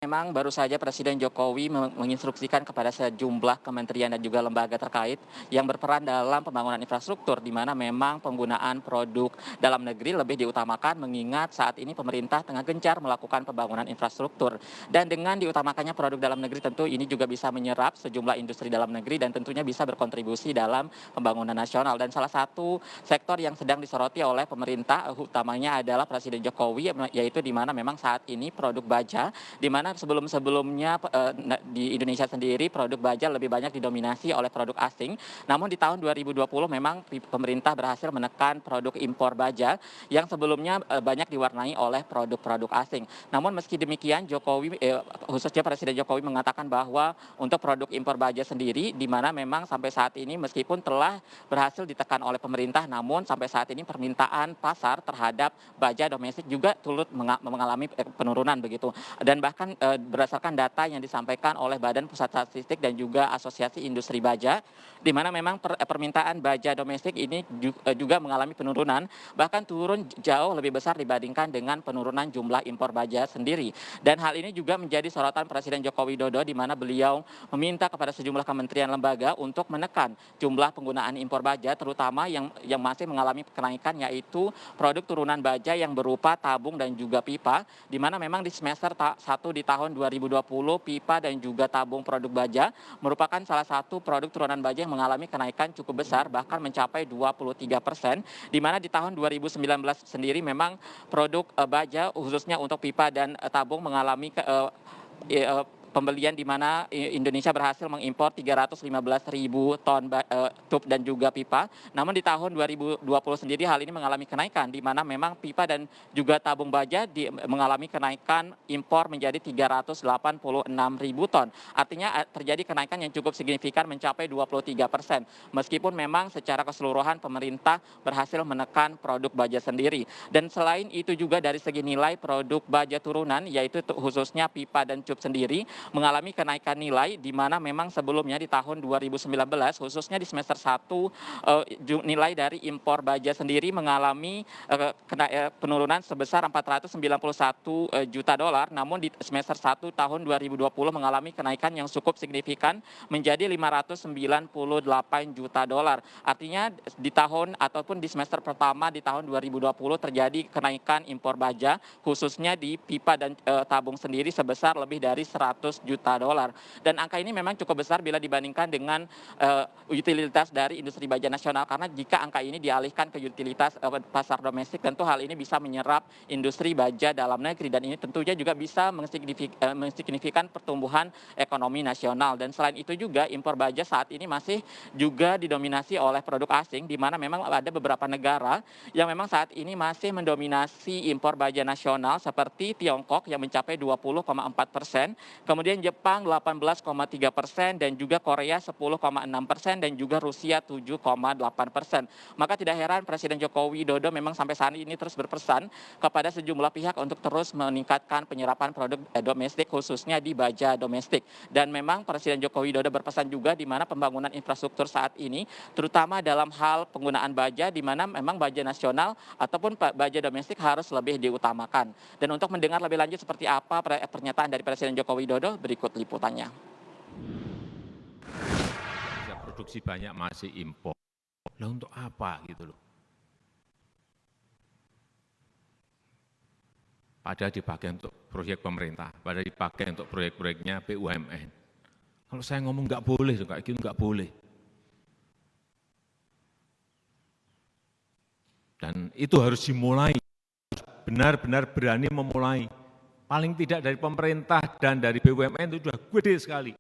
Memang baru saja Presiden Jokowi menginstruksikan kepada sejumlah kementerian dan juga lembaga terkait yang berperan dalam pembangunan infrastruktur, di mana memang penggunaan produk dalam negeri lebih diutamakan mengingat saat ini pemerintah tengah gencar melakukan pembangunan infrastruktur. Dan dengan diutamakannya produk dalam negeri tentu ini juga bisa menyerap sejumlah industri dalam negeri dan tentunya bisa berkontribusi dalam pembangunan nasional. Dan salah satu sektor yang sedang disoroti oleh pemerintah utamanya adalah Presiden Jokowi, yaitu di mana memang saat ini produk baja, di mana sebelum-sebelumnya di Indonesia sendiri produk baja lebih banyak didominasi oleh produk asing. Namun di tahun 2020 memang pemerintah berhasil menekan produk impor baja yang sebelumnya banyak diwarnai oleh produk-produk asing. Namun meski demikian khususnya Presiden Jokowi mengatakan bahwa untuk produk impor baja sendiri, di mana memang sampai saat ini meskipun telah berhasil ditekan oleh pemerintah, namun sampai saat ini permintaan pasar terhadap baja domestik juga turut mengalami penurunan begitu. Dan bahkan berdasarkan data yang disampaikan oleh Badan Pusat Statistik dan juga Asosiasi Industri Baja, di mana memang permintaan baja domestik ini juga mengalami penurunan, bahkan turun jauh lebih besar dibandingkan dengan penurunan jumlah impor baja sendiri. Dan hal ini juga menjadi sorotan Presiden Joko Widodo, di mana beliau meminta kepada sejumlah kementerian lembaga untuk menekan jumlah penggunaan impor baja, terutama yang masih mengalami kenaikan, yaitu produk turunan baja yang berupa tabung dan juga pipa, di mana memang di semester 1 di tahun 2020 pipa dan juga tabung produk baja merupakan salah satu produk turunan baja yang mengalami kenaikan cukup besar, bahkan mencapai 23%, di mana di tahun 2019 sendiri memang produk baja khususnya untuk pipa dan tabung mengalami pembelian, di mana Indonesia berhasil mengimpor 315.000 ton tub dan juga pipa. Namun di tahun 2020 sendiri hal ini mengalami kenaikan, di mana memang pipa dan juga tabung baja mengalami kenaikan impor menjadi 386.000 ton. Artinya terjadi kenaikan yang cukup signifikan mencapai 23%. Meskipun memang secara keseluruhan pemerintah berhasil menekan produk baja sendiri. Dan selain itu juga dari segi nilai produk baja turunan, yaitu khususnya pipa dan tub sendiri, mengalami kenaikan nilai, di mana memang sebelumnya di tahun 2019 khususnya di semester 1 nilai dari impor baja sendiri mengalami penurunan sebesar 491 juta dolar, namun di semester 1 tahun 2020 mengalami kenaikan yang cukup signifikan menjadi 598 juta dolar. Artinya di tahun ataupun di semester pertama di tahun 2020 terjadi kenaikan impor baja khususnya di pipa dan tabung sendiri sebesar lebih dari 100 juta dolar. Dan angka ini memang cukup besar bila dibandingkan dengan utilitas dari industri baja nasional, karena jika angka ini dialihkan ke utilitas pasar domestik, tentu hal ini bisa menyerap industri baja dalam negeri, dan ini tentunya juga bisa mensignifikan pertumbuhan ekonomi nasional. Dan selain itu juga impor baja saat ini masih juga didominasi oleh produk asing, di mana memang ada beberapa negara yang memang saat ini masih mendominasi impor baja nasional, seperti Tiongkok yang mencapai 20,4%, kemudian Jepang 18,3%, dan juga Korea 10,6%, dan juga Rusia 7,8%. Maka tidak heran Presiden Joko Widodo memang sampai saat ini terus berpesan kepada sejumlah pihak untuk terus meningkatkan penyerapan produk domestik khususnya di baja domestik. Dan memang Presiden Joko Widodo berpesan juga di mana pembangunan infrastruktur saat ini, terutama dalam hal penggunaan baja, di mana memang baja nasional ataupun baja domestik harus lebih diutamakan. Dan untuk mendengar lebih lanjut seperti apa pernyataan dari Presiden Joko Widodo, berikut liputannya. Bisa produksi banyak masih impor. Lah untuk apa gitu loh? Padahal dipakai untuk proyek pemerintah, padahal dipakai untuk proyek-proyeknya BUMN. Kalau saya ngomong nggak boleh, kayak gitu nggak boleh. Dan itu harus dimulai, benar-benar berani memulai. Paling tidak dari pemerintah dan dari BUMN itu sudah gede sekali.